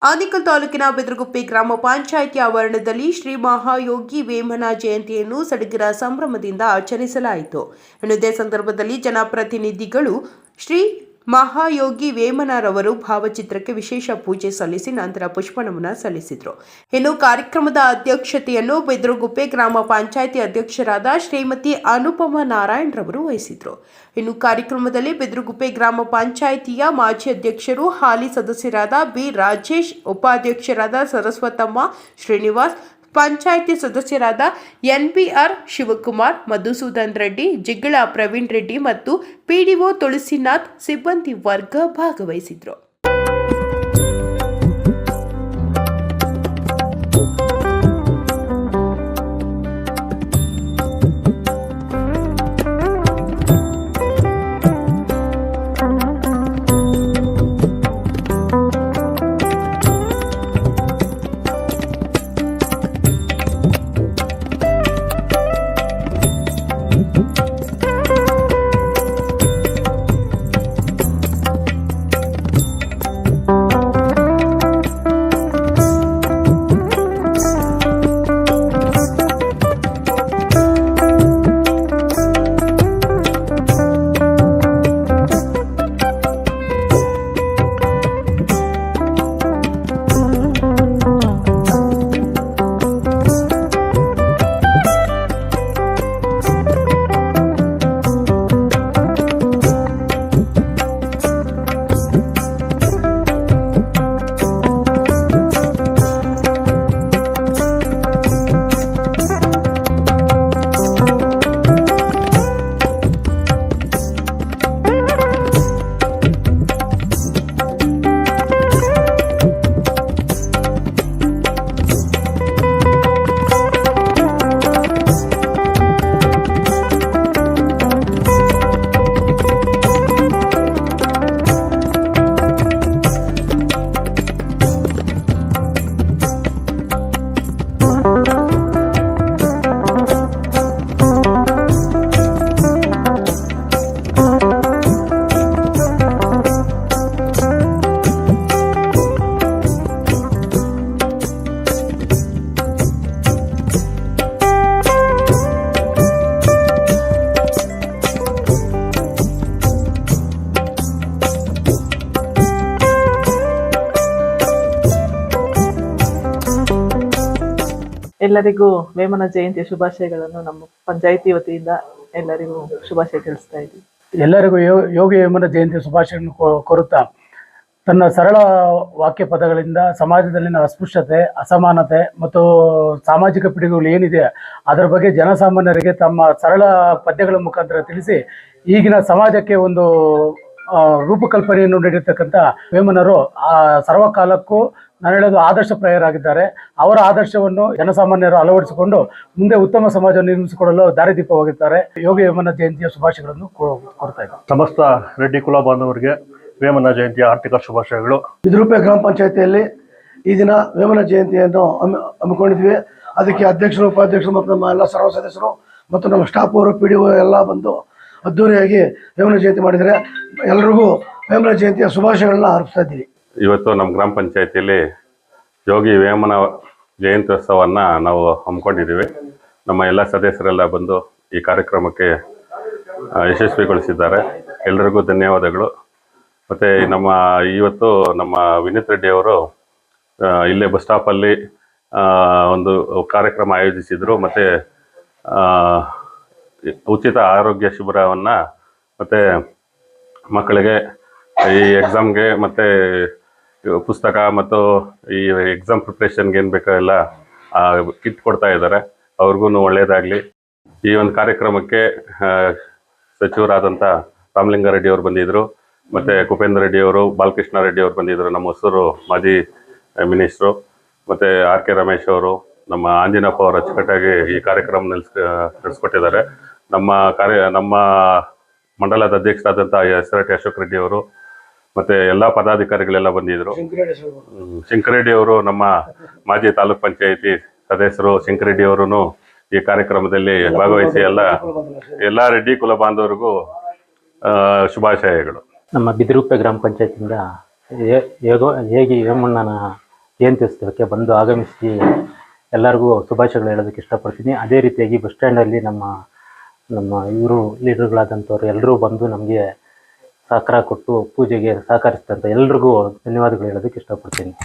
ಆನೇಕಲ್ ತಾಲೂಕಿನ ಬೆದರಗುಪ್ಪೆ ಗ್ರಾಮ ಪಂಚಾಯಿತಿ ಆವರಣದಲ್ಲಿ ಶ್ರೀ ಮಹಾಯೋಗಿ ವೇಮನ ಜಯಂತಿಯನ್ನು ಸಡಗರ ಸಂಭ್ರಮದಿಂದ ಆಚರಿಸಲಾಯಿತು. ಇದೇ ಸಂದರ್ಭದಲ್ಲಿ ಜನಪ್ರತಿನಿಧಿಗಳು ಶ್ರೀ ಮಹಾಯೋಗಿ ವೇಮನರವರು ಭಾವಚಿತ್ರಕ್ಕೆ ವಿಶೇಷ ಪೂಜೆ ಸಲ್ಲಿಸಿ ನಂತರ ಪುಷ್ಪನಮನ ಸಲ್ಲಿಸಿದರು. ಇನ್ನು ಕಾರ್ಯಕ್ರಮದ ಅಧ್ಯಕ್ಷತೆಯನ್ನು ಬೆದರಗುಪ್ಪೆ ಗ್ರಾಮ ಪಂಚಾಯಿತಿ ಅಧ್ಯಕ್ಷರಾದ ಶ್ರೀಮತಿ ಅನುಪಮ ನಾರಾಯಣ್ ರವರು ವಹಿಸಿದರು. ಇನ್ನು ಕಾರ್ಯಕ್ರಮದಲ್ಲಿ ಬೆದರಗುಪ್ಪೆ ಗ್ರಾಮ ಪಂಚಾಯಿತಿಯ ಮಾಜಿ ಅಧ್ಯಕ್ಷರು, ಹಾಲಿ ಸದಸ್ಯರಾದ ಬಿ ರಾಜೇಶ್, ಉಪಾಧ್ಯಕ್ಷರಾದ ಸರಸ್ವತಮ್ಮ ಶ್ರೀನಿವಾಸ್, ಪಂಚಾಯಿತಿ ಸದಸ್ಯರಾದ ಎನ್ಬಿಆರ್ ಶಿವಕುಮಾರ್, ಮಧುಸೂದನ್ ರೆಡ್ಡಿ, ಜಿಗ್ಗಳ ಪ್ರವೀಣ್ ರೆಡ್ಡಿ ಮತ್ತು ಪಿಡಿಒ ತುಳಸಿನಾಥ್ ಸಿಬ್ಬಂದಿ ವರ್ಗ ಭಾಗವಹಿಸಿದ್ರು. ಎಲ್ಲರಿಗೂ ವೇಮನ ಜಯಂತಿಯ ಶುಭಾಶಯಗಳನ್ನು ನಮ್ಮ ಪಂಚಾಯಿತಿ ವತಿಯಿಂದ ಎಲ್ಲರಿಗೂ ಶುಭಾಶಯ ತಿಳಿಸ್ತಾ ಇದ್ದೀವಿ. ಎಲ್ಲರಿಗೂ ಯೋಗಿ ವೇಮನ ಜಯಂತಿಯ ಶುಭಾಶಯಗಳನ್ನು ಕೋರುತ್ತಾ ತನ್ನ ಸರಳ ವಾಕ್ಯ ಪದಗಳಿಂದ ಸಮಾಜದಲ್ಲಿನ ಅಸ್ಪೃಶ್ಯತೆ, ಅಸಮಾನತೆ ಮತ್ತು ಸಾಮಾಜಿಕ ಪಿಡುಗುಗಳು ಏನಿದೆ ಅದರ ಬಗ್ಗೆ ಜನಸಾಮಾನ್ಯರಿಗೆ ತಮ್ಮ ಸರಳ ಪದ್ಯಗಳ ಮುಖಾಂತರ ತಿಳಿಸಿ ಈಗಿನ ಸಮಾಜಕ್ಕೆ ಒಂದು ರೂಪಕಲ್ಪನೆಯನ್ನು ನೀಡಿರ್ತಕ್ಕಂಥ ವೇಮನರು ಸರ್ವಕಾಲಕ್ಕೂ ನಾನು ಹೇಳೋದು ಆದರ್ಶಪ್ರಾಯರಾಗಿದ್ದಾರೆ. ಅವರ ಆದರ್ಶವನ್ನು ಜನಸಾಮಾನ್ಯರು ಅಳವಡಿಸಿಕೊಂಡು ಮುಂದೆ ಉತ್ತಮ ಸಮಾಜವನ್ನು ನಿರ್ಮಿಸಿಕೊಡಲು ದಾರಿದೀಪವಾಗಿದ್ದಾರೆ. ಯೋಗಿ ವೇಮನ ಜಯಂತಿಯ ಶುಭಾಶಯಗಳನ್ನು ಕೋರ್ತಾ ಇದ್ದಾರೆ. ಸಮಸ್ತ ರೆಡ್ಡಿ ಕುಲ ಬಾಂಧವರಿಗೆ ವೇಮನ ಜಯಂತಿಯ ಆರ್ಥಿಕ ಶುಭಾಶಯಗಳು. ಬೆದರಗುಪ್ಪೆ ಗ್ರಾಮ ಪಂಚಾಯತಿಯಲ್ಲಿ ಈ ದಿನ ವೇಮನ ಜಯಂತಿಯನ್ನು ಹಮ್ಮಿಕೊಂಡಿದ್ವಿ. ಅದಕ್ಕೆ ಅಧ್ಯಕ್ಷರು, ಉಪಾಧ್ಯಕ್ಷರು ಮತ್ತು ನಮ್ಮ ಎಲ್ಲ ಸರ್ವ ಸದಸ್ಯರು ಮತ್ತು ನಮ್ಮ ಸ್ಟಾಫ್ ಅವರು, ಪಿಡಿಒ ಎಲ್ಲ ಬಂದು ಅದ್ದೂರಿಯಾಗಿ ವೇಮನ ಜಯಂತಿ ಮಾಡಿದರೆ ಎಲ್ಲರಿಗೂ ವೇಮನ ಜಯಂತಿಯ ಶುಭಾಶಯಗಳನ್ನ ಅರ್ಪಿಸ್ತಾ ಇದ್ದೀವಿ. ಇವತ್ತು ನಮ್ಮ ಗ್ರಾಮ ಪಂಚಾಯತಿಯಲ್ಲಿ ಯೋಗಿ ವೇಮನ ಜಯಂತ್ಯೋತ್ಸವವನ್ನು ನಾವು ಹಮ್ಮಿಕೊಂಡಿದ್ದೀವಿ. ನಮ್ಮ ಎಲ್ಲ ಸದಸ್ಯರೆಲ್ಲ ಬಂದು ಈ ಕಾರ್ಯಕ್ರಮಕ್ಕೆ ಯಶಸ್ವಿಗೊಳಿಸಿದ್ದಾರೆ. ಎಲ್ಲರಿಗೂ ಧನ್ಯವಾದಗಳು. ಮತ್ತು ಇವತ್ತು ನಮ್ಮ ವಿನೀತ್ ರೆಡ್ಡಿ ಅವರು ಇಲ್ಲೇ ಬಸ್ ಸ್ಟಾಪಲ್ಲಿ ಒಂದು ಕಾರ್ಯಕ್ರಮ ಆಯೋಜಿಸಿದರು. ಮತ್ತು ಉಚಿತ ಆರೋಗ್ಯ ಶಿಬಿರವನ್ನು ಮತ್ತು ಮಕ್ಕಳಿಗೆ ಈ ಎಕ್ಸಾಮ್ಗೆ ಮತ್ತು ಪುಸ್ತಕ ಮತ್ತು ಈ ಎಕ್ಸಾಮ್ ಪ್ರಿಪ್ರೇಷನ್ಗೆ ಏನು ಬೇಕೋ ಎಲ್ಲ ಕಿಟ್ ಕೊಡ್ತಾ ಇದ್ದಾರೆ. ಅವ್ರಿಗೂ ಒಳ್ಳೆಯದಾಗಲಿ. ಈ ಒಂದು ಕಾರ್ಯಕ್ರಮಕ್ಕೆ ಸಚಿವರಾದಂಥ ರಾಮಲಿಂಗಾರೆಡ್ಡಿ ಅವರು ಬಂದಿದ್ದರು, ಮತ್ತು ಕುಪೇಂದ್ರ ರೆಡ್ಡಿ ಅವರು, ಬಾಲಕೃಷ್ಣ ರೆಡ್ಡಿ ಅವರು ಬಂದಿದ್ದರು, ನಮ್ಮ ಹೊಸೂರು ಮಾಜಿ ಮಿನಿಸ್ಟ್ರು, ಮತ್ತು ಆರ್ ಕೆ ರಮೇಶ್ ಅವರು, ನಮ್ಮ ಆಂಜಿನಪ್ಪ ಅವರು ಅಚ್ಚುಕಟ್ಟಾಗಿ ಈ ಕಾರ್ಯಕ್ರಮ ನಡೆಸ್ಕೊಟ್ಟಿದ್ದಾರೆ. ನಮ್ಮ ಮಂಡಲದ ಅಧ್ಯಕ್ಷರಾದಂಥ SRT ಅಶೋಕ್ ರೆಡ್ಡಿ ಅವರು ಮತ್ತು ಎಲ್ಲ ಪದಾಧಿಕಾರಿಗಳೆಲ್ಲ ಬಂದಿದ್ದರು. ಶಂಕರೆಡ್ಡಿ ಅವರು ನಮ್ಮ ಮಾಜಿ ತಾಲೂಕ್ ಪಂಚಾಯಿತಿ ಸದಸ್ಯರು. ಶಂಕರೆಡ್ಡಿ ಅವರು ಈ ಕಾರ್ಯಕ್ರಮದಲ್ಲಿ ಭಾಗವಹಿಸಿ ಎಲ್ಲ ರೆಡ್ಡಿ ಕುಲ ಬಾಂಧವರಿಗೂ ಶುಭಾಶಯಗಳು. ನಮ್ಮ ಬೆದರಗುಪ್ಪೆ ಗ್ರಾಮ ಪಂಚಾಯತಿಯಿಂದ ಯೋಗಿ ವೇಮಣ್ಣನ ಜಯಂತ್ಯುತ್ಸವಕ್ಕೆ ಬಂದು ಆಗಮಿಸಿ ಎಲ್ಲರಿಗೂ ಶುಭಾಶಯಗಳು ಹೇಳೋದಕ್ಕೆ ಇಷ್ಟಪಡ್ತೀನಿ. ಅದೇ ರೀತಿಯಾಗಿ ಬಸ್ ಸ್ಟ್ಯಾಂಡಲ್ಲಿ ನಮ್ಮ ಇವರು ಲೀಡರ್ಗಳಾದಂಥವ್ರು ಎಲ್ಲರೂ ಬಂದು ನಮಗೆ ಸಹಕಾರ ಕೊಟ್ಟು ಪೂಜೆಗೆ ಸಹಕರಿಸಿದಂಥ ಎಲ್ರಿಗೂ ಧನ್ಯವಾದಗಳು ಹೇಳೋದಕ್ಕೆ ಇಷ್ಟಪಡ್ತೀನಿ.